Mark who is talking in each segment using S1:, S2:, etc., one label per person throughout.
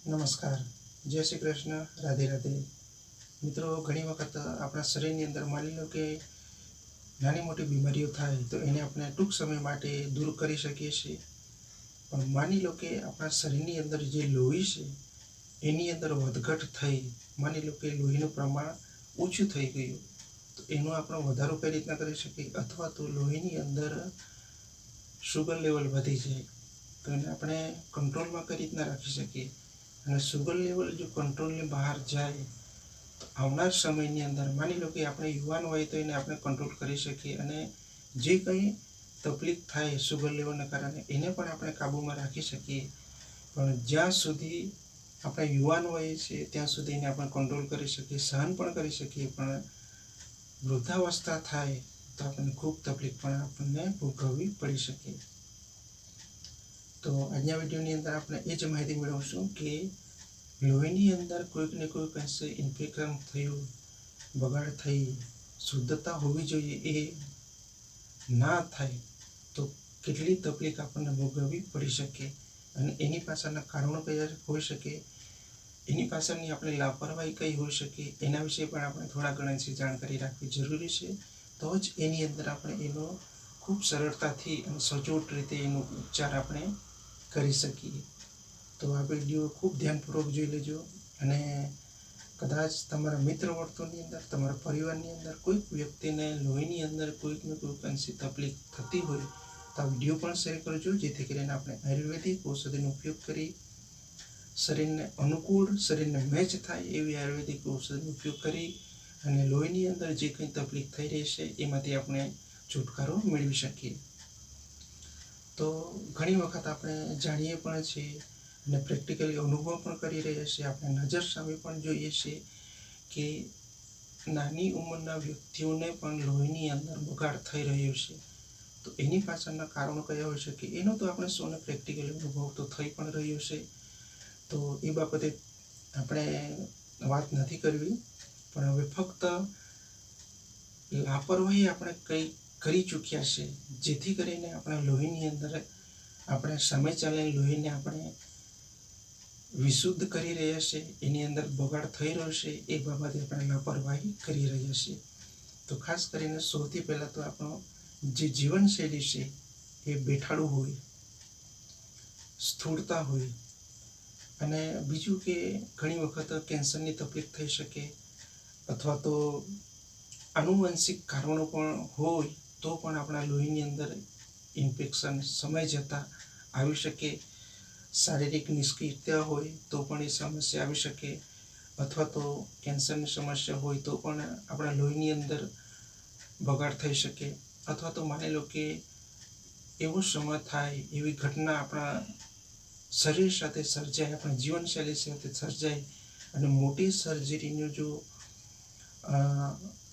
S1: નમસ્કાર, જય શ્રી કૃષ્ણ, રાધે રાધે. મિત્રો, ઘણી વખત આપણા શરીરની અંદર માની લો કે નાની મોટી બીમારીઓ થાય તો એને આપણે ટૂંક સમય માટે દૂર કરી શકીએ છીએ. પણ માની લો કે આપણા શરીરની અંદર જે લોહી છે એની અંદર વધઘટ થઈ, માની લો કે લોહીનું પ્રમાણ ઓછું થઈ ગયું, તો એનો આપણે વધારો કઈ રીતના કરી શકીએ, અથવા તો લોહીની અંદર શુગર લેવલ વધી જાય તો એને આપણે કંટ્રોલમાં કઈ રીતના રાખી શકીએ. અને શુગર લેવલ જો કંટ્રોલની બહાર જાય તો આવનાર સમયની અંદર માની લો કે આપણે યુવાન હોય તો એને આપણે કંટ્રોલ કરી શકીએ, અને જે કંઈ તકલીફ થાય શુગર લેવલને કારણે એને પણ આપણે કાબૂમાં રાખી શકીએ. પણ જ્યાં સુધી આપણે યુવાન હોઈએ છીએ ત્યાં સુધી એને આપણે કંટ્રોલ કરી શકીએ, સહન પણ કરી શકીએ. પણ વૃદ્ધાવસ્થા થાય તો આપણને ખૂબ તકલીફ પણ આપણને ભોગવવી પડી શકે. તો આજના વિડીયોની અંદર આપણે એ જ માહિતી મેળવશું કે લોહીની અંદર કોઈક ને કોઈક અંશે ઇન્ફેક્શન થયું, બગાડ થઈ, શુદ્ધતા હોવી જોઈએ એ ના થાય તો કેટલી તકલીફ આપણને ભોગવવી પડી શકે, અને એની પાછળના કારણો કયા હોઈ શકે, એની પાછળની આપણે લાપરવાહી કઈ હોઈ શકે, એના વિશે પણ આપણે થોડા ઘણા જાણકારી રાખવી જરૂરી છે. તો જ એની અંદર આપણે એનો ખૂબ સરળતાથી અને સચોટ રીતે એનો ઉપચાર આપણે કરી શકીએ. તો આ વિડીયો ખૂબ ધ્યાનપૂર્વક જોઈ લેજો, અને કદાચ તમારા મિત્ર વર્તુળની અંદર, તમારા પરિવારની અંદર કોઈક વ્યક્તિને લોહીની અંદર કોઈક ને કોઈક અંશે તકલીફ થતી હોય તો આ વિડીયો પણ શેર કરજો, જેથી કરીને આપણે આયુર્વેદિક ઔષધિનો ઉપયોગ કરી શરીરને અનુકૂળ, શરીરને મેચ થાય એવી આયુર્વેદિક ઔષધિનો ઉપયોગ કરી અને લોહીની અંદર જે કંઈ તકલીફ થઈ રહી છે એમાંથી આપણે છુટકારો મેળવી શકીએ. તો ઘણી વખત આપણે જાણીએ પણ છીએ અને પ્રેક્ટિકલી અનુભવ પણ કરી રહ્યા છીએ, આપણે નજર સામે પણ જોઈએ છીએ કે નાની ઉંમરના વ્યક્તિઓને પણ લોહીની અંદર બગાડ થઈ રહ્યો છે. તો એની પાછળના કારણો કયા હોઈ શકે એનો તો આપણે સૌને પ્રેક્ટિકલી અનુભવ તો થઈ પણ રહ્યો છે. તો એ બાબતે આપણે વાત નથી કરવી, પણ હવે ફક્ત લાપરવાહી આપણે કઈ કરી ચૂક્યા છે જેથી કરીને આપણા લોહીની અંદર આપણે સમય ચાલીને લોહીને આપણે વિશુદ્ધ કરી રહ્યા છે, એની અંદર બગાડ થઈ રહ્યો છે, એ બાબતે આપણે લાપરવાહી કરી રહ્યા છીએ. તો ખાસ કરીને સૌથી પહેલાં તો આપણો જે જીવનશૈલી છે એ બેઠાડું હોય, સ્થૂળતા હોય, અને બીજું કે ઘણી વખત કેન્સરની તકલીફ થઈ શકે, અથવા તો આનુવંશિક કારણો પણ હોય તો પણ આપણા લોહીની અંદર ઇન્ફેક્શન સમય જતાં આવી શકે. શારીરિક નિષ્ક્રિયતા હોય તો પણ એ સમસ્યા આવી શકે, અથવા તો કેન્સરની સમસ્યા હોય તો પણ આપણા લોહીની અંદર બગાડ થઈ શકે, અથવા તો માની લો કે એવો સમય થાય, એવી ઘટના આપણા શરીર સાથે સર્જાય, આપણા જીવનશૈલી સાથે સર્જાય અને મોટી સર્જરીનો જો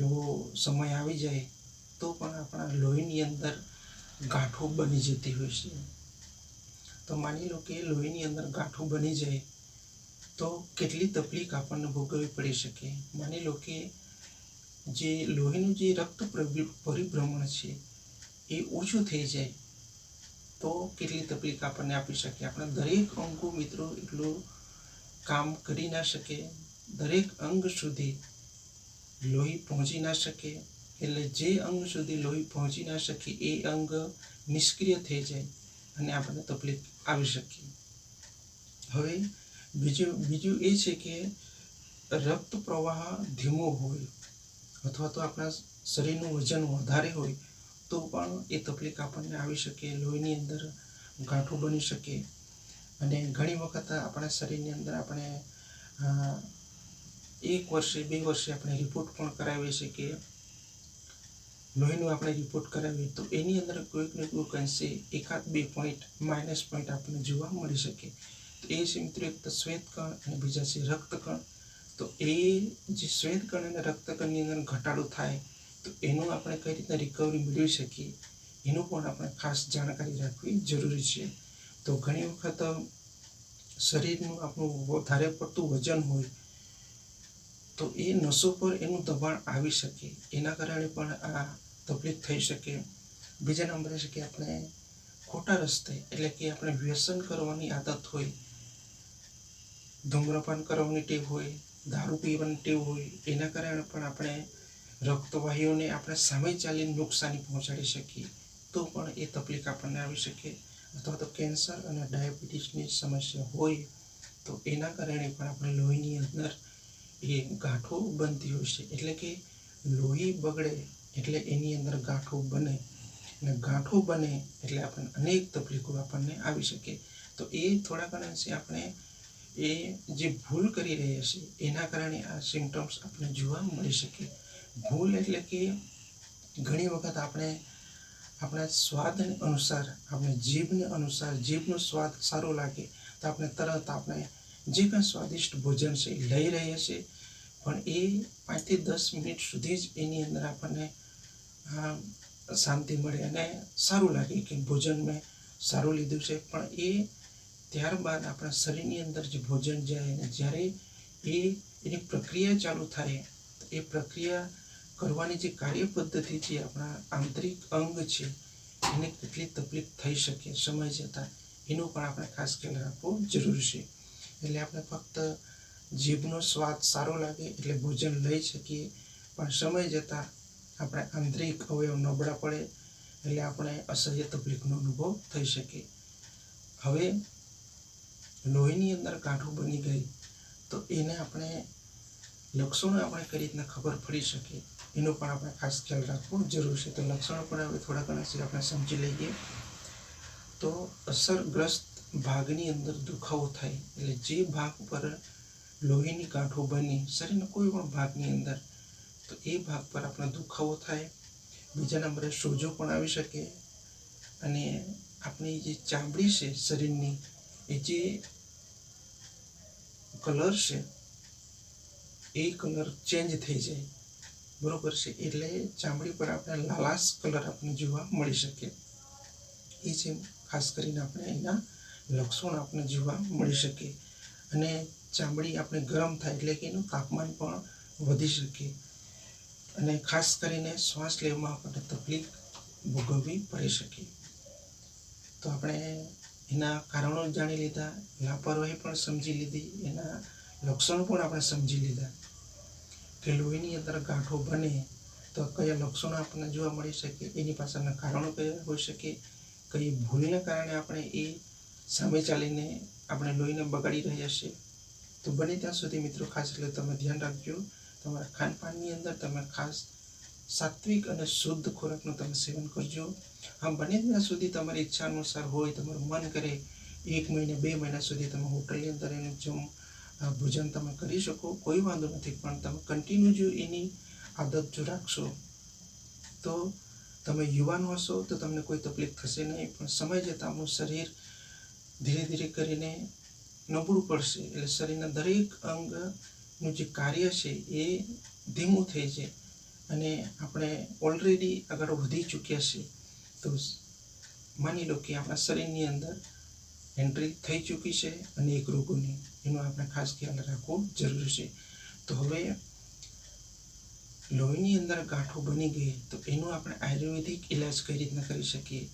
S1: એવો સમય આવી જાય તો પણ આપણા લોહીની અંદર ગાંઠો બની જતી હોય છે. તો માની લો કે લોહીની અંદર ગાંઠો બની જાય તો કેટલી તકલીફ આપણને ભોગવવી પડી શકે. માની લો કે જે લોહીનું જે રક્ત પરિભ્રમણ છે એ ઓછું થઈ જાય તો કેટલી તકલીફ આપણને આપી શકે. આપણા દરેક અંગો મિત્રો એટલું કામ કરી ના શકે, દરેક અંગ સુધી લોહી પહોંચી ના શકે, એટલે જે અંગ સુધી લોહી પહોંચી ના શકે એ અંગ નિષ્ક્રિય થઈ જાય અને આપણને તકલીફ આવી શકે. હવે બીજું એ છે કે રક્ત પ્રવાહ ધીમો હોય, અથવા તો આપણા શરીરનું વજન વધારે હોય તો પણ એ તકલીફ આપણને આવી શકે, લોહીની અંદર ગાંઠો બની શકે. અને ઘણી વખત આપણા શરીરની અંદર આપણે 1 વર્ષે 2 વર્ષે આપણે રિપોર્ટ પણ કરાવીએ છીએ કે લોહીનું આપણે રિપોર્ટ કરાવીએ તો એની અંદર કોઈક ને કોઈક અંશે 1-2 પોઈન્ટ માઇનસ પોઈન્ટ આપણને જોવા મળી શકે. તો એ છે મિત્રો, એક તો શ્વેતકણ અને બીજા છે રક્તકણ. તો એ જે શ્વેતકણ અને રક્તકણની અંદર ઘટાડો થાય તો એનું આપણે કઈ રીતના રિકવરી મેળવી શકીએ એનું પણ આપણે ખાસ જાણકારી રાખવી જરૂરી છે. તો ઘણી વખત શરીરનું આપણું વધારે પડતું વજન હોય તો એ નસો પર એનું દબાણ આવી શકે, એના કારણે પણ આ તકલીફ થઈ શકે. બીજા નંબરે છે કે આપણે ખોટા રસ્તે, એટલે કે આપણે વ્યસન કરવાની આદત હોય ધૂમ્રપાન કરવાની ટેવ હોય, દારૂ પીવાની ટેવ હોય, એના કારણે પણ આપણે રક્તવાહિનીઓને આપણે સામે ચાલીને નુકસાની પહોંચાડી શકીએ, તો પણ એ તકલીફ આપણને આવી શકે. અથવા તો કેન્સર અને ડાયાબિટીસની સમસ્યા હોય તો એના કારણે પણ આપણે લોહીની અંદર એ ગાંઠો બનતી હોય છે. એટલે કે લોહી બગડે એટલે એની અંદર ગાંઠો બને, અને ગાંઠો બને એટલે આપણને અનેક તકલીફો આપણને આવી શકે. તો એ થોડા ઘણા છે આપણે એ જે ભૂલ કરી રહ્યા છે એના કારણે આ સિમ્ટમ્સ આપણે જોવા મળી શકે. ભૂલ એટલે કે ઘણી વખત આપણે આપણા સ્વાદને અનુસાર, આપણે જીભને અનુસાર, જીભનો સ્વાદ સારો લાગે તો આપણે તરત આપણે જે કંઈ સ્વાદિષ્ટ ભોજન છે એ લઈ રહ્યા છે, પણ એ 5 થી 10 મિનિટ સુધી જ એની અંદર આપણને શાંતિ મળે અને સારું લાગે કે ભોજન મેં સારું લીધું છે. પણ એ ત્યારબાદ આપણા શરીરની અંદર જે ભોજન જાય અને જ્યારે એની પ્રક્રિયા ચાલુ થાય, તો એ પ્રક્રિયા કરવાની જે કાર્ય પદ્ધતિ છે, આપણા આંતરિક અંગ છે, એને કેટલી તકલીફ થઈ શકે સમય જતાં, એનું પણ આપણે ખાસ ખ્યાલ રાખવો જરૂરી છે. એટલે આપણે ફક્ત જીભનો સ્વાદ સારો લાગે એટલે ભોજન લઈ શકીએ, પણ સમય જતાં આપણે આંતરિક અવયવ નબળા પડે એટલે આપણે અસહ્ય તકલીફનો અનુભવ થઈ શકે. હવે લોહીની અંદર ગાંઠો બની ગઈ તો એને આપણે લક્ષણો આપણે કઈ રીતના ખબર પડી શકે એનો પણ આપણે ખાસ ખ્યાલ રાખવો જરૂર છે. તો લક્ષણો પણ હવે થોડા ઘણા છે આપણે સમજી લઈએ. તો અસરગ્રસ્ત ભાગની અંદર દુખાવો થાય, એટલે જે ભાગ પર લોહીની ગાંઠો બની શરીરના કોઈ પણ ભાગની અંદર, તો એ ભાગ પર આપણો દુખાવો થાય. બીજા નંબરે સોજો પણ આવી શકે, અને આપણી જે ચામડી છે શરીરની, એ જે કલર છે એ કલર ચેન્જ થઈ જાય, બરોબર છે. એટલે ચામડી પર આપણે લાલાશ કલર આપણને જોવા મળી શકે. એ છે ખાસ કરીને આપણે એના લક્ષણો આપણને જોવા મળી શકે. અને ચામડી આપણે ગરમ થાય એટલે કે એનું તાપમાન પણ વધી શકે, અને ખાસ કરીને શ્વાસ લેવામાં આપણને તકલીફ ભોગવવી પડી શકે. તો આપણે એના કારણો જાણી લીધા, લાપરવાહી પણ સમજી લીધી, એના લક્ષણો પણ આપણે સમજી લીધા કે લોહીની અંદર ગાંઠો બને તો કયા લક્ષણો આપણને જોવા મળી શકે, એની પાછળના કારણો કયા હોઈ શકે, કઈ ભૂલને કારણે આપણે એ સામે ચાલીને આપણે લોહીને બગાડી રહ્યા છીએ. તો બને ત્યાં સુધી મિત્રો ખાસ એટલે તમે ધ્યાન રાખજો, તમારા ખાનપાનની અંદર તમે ખાસ સાત્વિક અને શુદ્ધ ખોરાકનું તમે સેવન કરજો. હા, બને ત્યાં સુધી તમારી ઈચ્છા અનુસાર હોય, તમારું મન કરે 1 મહિને 2 મહિના સુધી તમે હોટલની અંદર એનું ભોજન તમે કરી શકો, કોઈ વાંધો નથી. પણ તમે કન્ટિન્યુ જો એની આદત જો રાખશો તો તમે યુવાન હશો તો તમને કોઈ તકલીફ થશે નહીં, પણ સમય જતાં આપણું શરીર ધીરે ધીરે કરીને નબળું પડશે, એટલે શરીરના દરેક અંગનું જે કાર્ય છે એ ધીમું થઈ જાય, અને આપણે ઓલરેડી આગળ વધી ચૂક્યા છીએ. તો માની લો કે આપણા શરીરની અંદર એન્ટ્રી થઈ ચૂકી છે અનેક રોગોની, એનો આપણે ખાસ ખ્યાલ રાખવો જરૂરી છે. તો હવે લોહીની અંદર ગાંઠો બની ગઈ તો એનું આપણે આયુર્વેદિક ઇલાજ કઈ રીતના કરી શકીએ.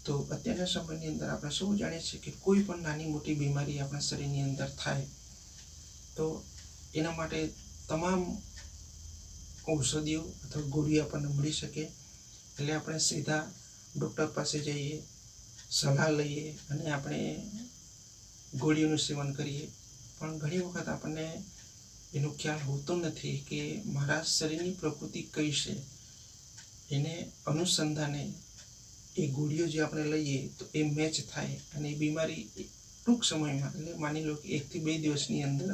S1: તો અત્યારના સમયની અંદર આપણે સૌ જાણીએ છીએ કે કોઈ પણ નાની મોટી બીમારી આપણા શરીરની અંદર થાય તો એના માટે તમામ ઔષધિઓ અથવા ગોળીઓ આપણને મળી શકે. એટલે આપણે સીધા ડૉક્ટર પાસે જઈએ, સલાહ લઈએ અને આપણે ગોળીઓનું સેવન કરીએ, પણ ઘણી વખત આપણને એનો ખ્યાલ હોતો નથી કે મારા શરીરની પ્રકૃતિ કઈ છે, એને અનુસંધાને એ ગોળીઓ જે આપણે લઈએ તો એ મેચ થાય અને એ બીમારી ટૂંક સમયમાં, એટલે માની લો કે 1 થી 2 દિવસની અંદર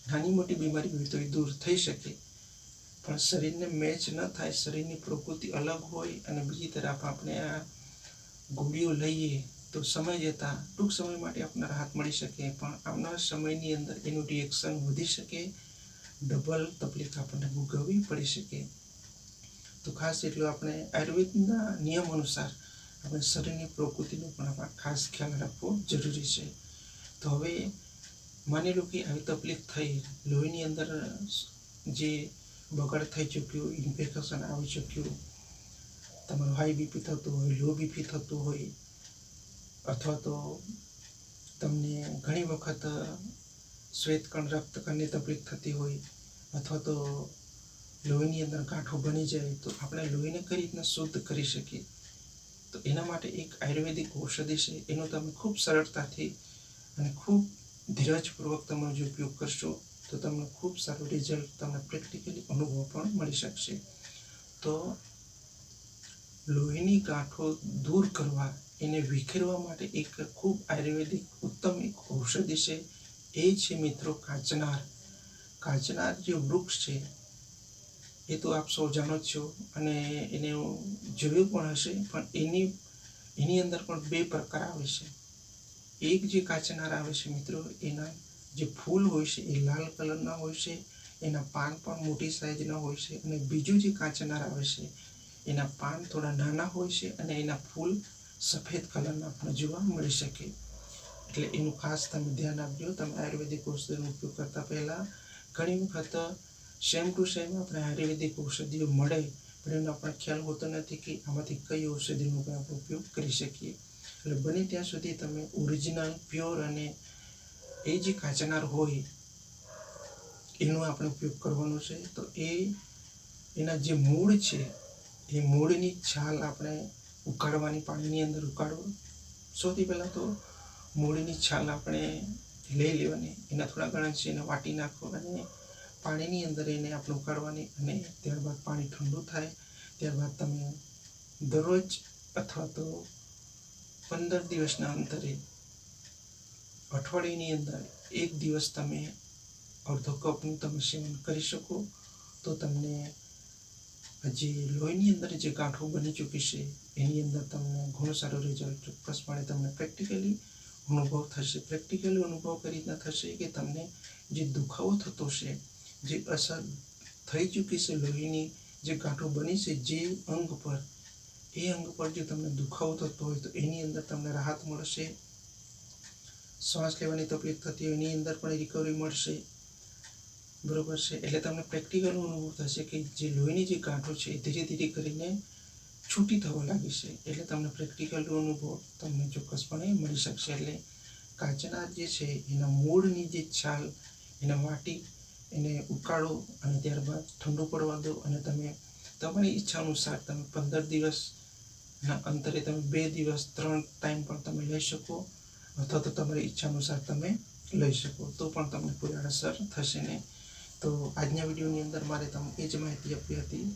S1: નાની મોટી બીમારી હોય તો એ દૂર થઈ શકે. પણ શરીરને મેચ ન થાય, શરીરની પ્રકૃતિ અલગ હોય અને બીજી તરફ આપણે આ ગોળીઓ લઈએ તો સમય જતાં ટૂંક સમય માટે આપણને રાહત મળી શકે, પણ આવનારા સમયની અંદર એનું રિએક્શન વધી શકે, ડબલ તકલીફ આપણને ભોગવવી પડી શકે. તો ખાસ એટલું આપણે આયુર્વેદના નિયમ અનુસાર આપણે શરીરની પ્રકૃતિનો પણ આપણે ખાસ ખ્યાલ રાખવો જરૂરી છે. તો હવે માની લો કે આવી તકલીફ થઈ, લોહીની અંદર જે બગાડ થઈ ચૂક્યું, ઇન્ફેક્શન આવી ચૂક્યું, તમારું હાઈ બીપી થતું હોય, લો બીપી થતું હોય, અથવા તો તમને ઘણી વખત શ્વેતકણ રક્તકણની તકલીફ થતી હોય અથવા તો લોહીની અંદર ગાંઠો બની જાય તો આપણે લોહીને કઈ રીતના શુદ્ધ કરી શકીએ, તો એના માટે એક આયુર્વેદિક ઔષધિ છે, એનો તમે ખૂબ સરળતાથી અને ખૂબ ધીરજપૂર્વક તમે જો ઉપયોગ કરશો તો તમને ખૂબ સારું રિઝલ્ટ, તમને પ્રેક્ટિકલી અનુભવ પણ મળી શકશે. તો લોહીની ગાંઠો દૂર કરવા, એને વિખેરવા માટે એક ખૂબ આયુર્વેદિક ઉત્તમ એક ઔષધિ છે, એ છે મિત્રો કાચનાર. કાચનાર જે વૃક્ષ છે એ તો આપ સૌ જાણો જ છો અને એને જોયું પણ હશે, પણ એની અંદર પણ બે પ્રકાર આવે છે. એક જે કાચનાર આવે છે મિત્રો, એના જે ફૂલ હોય છે એ લાલ કલરના હોય છે, એના પાન પણ મોટી સાઈઝના હોય છે, અને બીજું જે કાચનાર આવે છે એના પાન થોડા નાના હોય છે અને એના ફૂલ સફેદ કલરના આપણને જોવા મળી શકે. એટલે એનું ખાસ તમે ધ્યાન આપજો. તમે આયુર્વેદિક ઔષધિનો ઉપયોગ કરતા પહેલાં ઘણી વખત સેમ ટુ સેમ આપણે આયુર્વેદિક ઔષધિઓ મળે, પણ એનો આપણને ખ્યાલ હોતો નથી કે આમાંથી કઈ ઔષધિનો આપણે ઉપયોગ કરી શકીએ. એટલે બને ત્યાં સુધી તમે ઓરિજિનલ પ્યોર અને એ જે કાચનાર હોય એનો આપણે ઉપયોગ કરવાનો છે. તો એના જે મૂળ છે એ મૂળની છાલ આપણે ઉકાળવાની, પાણીની અંદર ઉકાળવો. સૌથી પહેલાં તો મૂળની છાલ આપણે લઈ લેવાની, એના થોડા ઘણા છે એને વાટી નાખો અને પાણીની અંદર એને આપણે ઉકાળવાની, અને ત્યારબાદ પાણી ઠંડુ થાય ત્યારબાદ તમે દરરોજ અથવા તો 15 દિવસના અંતરે અઠવાડિયાની અંદર એક દિવસ તમે અડધો કપનું તમે સેવન કરી શકો. તો તમને જે લોહીની અંદર જે ગાંઠો બની ચૂકી છે એની અંદર તમને ઘણું સારું રિઝલ્ટ ચોક્કસપણે તમને પ્રેક્ટિકલી અનુભવ થશે. પ્રેક્ટિકલી અનુભવ કઈ રીતના થશે કે તમને જે દુખાવો થતો છે, જે અસર થઈ ચૂકી છે, લોહીની જે ગાંઠો બની છે જે અંગ પર, એ અંગ પર જો તમને દુખાવો થતો હોય તો એની અંદર તમને રાહત મળશે. શ્વાસ લેવાની તકલીફ થતી હોય એની અંદર પણ રિકવરી મળશે. બરોબર છે. એટલે તમને પ્રેક્ટિકલ અનુભવ થશે કે જે લોહીની જે ગાંઠો છે એ ધીરે ધીરે કરીને છૂટી થવા લાગી છે. એટલે તમને પ્રેક્ટિકલ અનુભવ તમને ચોક્કસપણે મળી શકશે. એટલે કાચનાર જે છે એના મૂળની જે છાલ એને વાટી, એને ઉકાળો અને ત્યારબાદ ઠંડુ પડવા દો, અને તમે તમારી ઈચ્છા અનુસાર તમે 15 દિવસના અંતરે તમે 2 દિવસ 3 ટાઈમ પણ તમે લઈ શકો, અથવા તો તમારી ઈચ્છા અનુસાર તમે લઈ શકો, તો પણ તમને કોઈ આડઅસર થશે નહીં. તો આજના વિડીયોની અંદર મારે તમને એ જ માહિતી આપી હતી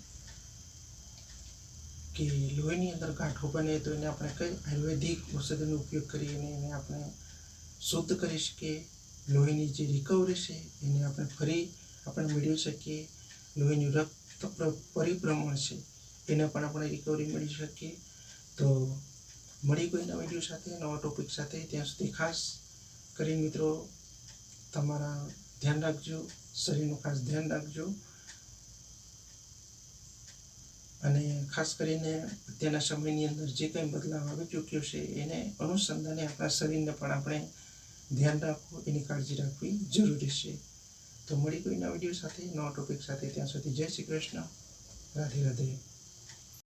S1: કે લોહીની અંદર ગાંઠો બને તો એને આપણે કઈ આયુર્વેદિક ઔષધિનો ઉપયોગ કરીને એને આપણે શુદ્ધ કરી શકીએ. લોહીની જે રિકવરી છે એને આપણે ફરી આપણે મેળવી શકીએ. લોહીનું રક્ત પરિભ્રમણ છે એને પણ આપણે રિકવરી મેળવી શકીએ. તો મળી કોઈના વિડીયો સાથે, નવા ટોપિક સાથે. ત્યાં સુધી ખાસ કરી મિત્રો તમારા ધ્યાન રાખજો, શરીરનું ખાસ ધ્યાન રાખજો, અને ખાસ કરીને અત્યારના સમયની અંદર જે કંઈ બદલાવ આવી ચૂક્યો છે એને અનુસંધાને આપણા શરીરને પણ આપણે ધ્યાન રાખવું, એની કાળજી રાખવી જરૂરી છે. તો મળી કોઈના વિડીયો સાથે, નવા ટોપિક સાથે. ત્યાં સુધી જય શ્રી કૃષ્ણ, રાધે રાધે.